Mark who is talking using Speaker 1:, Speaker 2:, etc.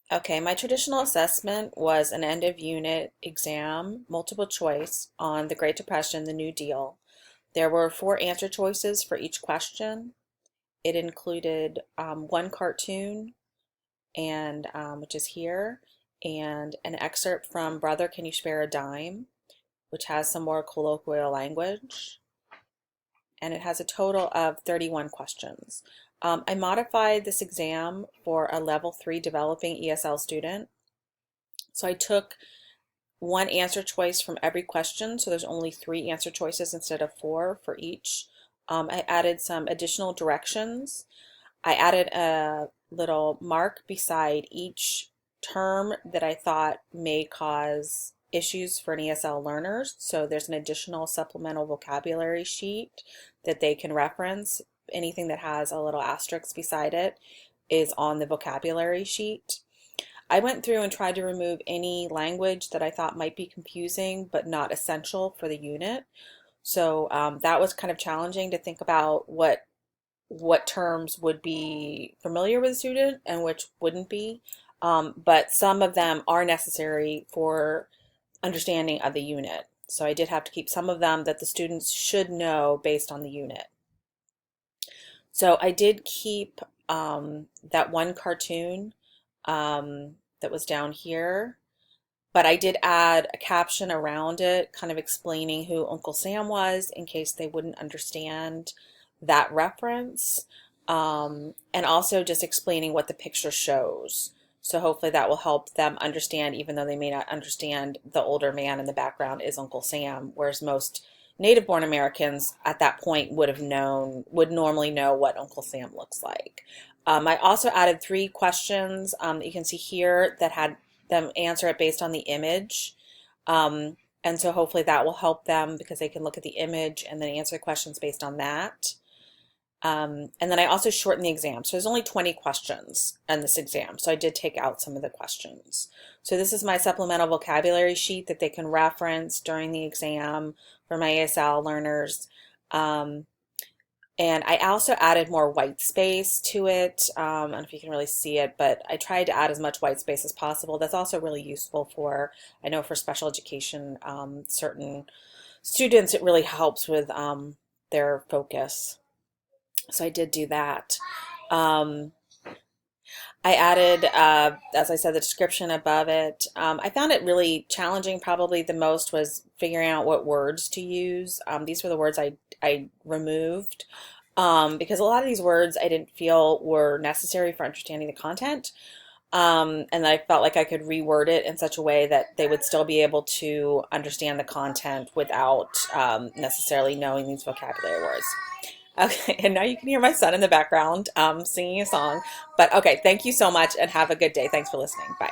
Speaker 1: Okay, my traditional assessment was an end of unit exam, multiple choice on the Great Depression, the New Deal. There were four answer choices for each question. It included one cartoon, and which is here, and an excerpt from Brother, Can You Spare a Dime, which has some more colloquial language, and it has a total of 31 questions. I modified this exam for a level 3 developing ESL student. So I took one answer choice from every question, so there's only three answer choices instead of four for each. I added some additional directions. I added a little mark beside each term that I thought may cause issues for an ESL learners. So there's an additional supplemental vocabulary sheet that they can reference. Anything that has a little asterisk beside it is on the vocabulary sheet. I went through and tried to remove any language that I thought might be confusing but not essential for the unit. So that was kind of challenging to think about what terms would be familiar with a student and which wouldn't be. But some of them are necessary for understanding of the unit. So I did have to keep some of them that the students should know based on the unit. So I did keep that one cartoon that was down here, but I did add a caption around it, kind of explaining who Uncle Sam was in case they wouldn't understand that reference, and also just explaining what the picture shows. So hopefully that will help them understand, even though they may not understand the older man in the background is Uncle Sam, whereas most native-born Americans at that point would normally know what Uncle Sam looks like. I also added three questions that you can see here that had them answer it based on the image. And so hopefully that will help them because they can look at the image and then answer questions based on that. And then I also shortened the exam. So there's only 20 questions in this exam. So I did take out some of the questions. So this is my supplemental vocabulary sheet that they can reference during the exam for my ASL learners. And I also added more white space to it. I don't know if you can really see it, but I tried to add as much white space as possible. That's also really useful for, I know for special education, certain students, it really helps with their focus. So I did do that. Um, I added, as I said, the description above it. I found it really challenging. Probably the most was figuring out what words to use. These were the words I removed because a lot of these words I didn't feel were necessary for understanding the content. And I felt like I could reword it in such a way that they would still be able to understand the content without necessarily knowing these vocabulary words. Okay, and now you can hear my son in the background singing a song. But okay, thank you so much and have a good day. Thanks for listening. Bye.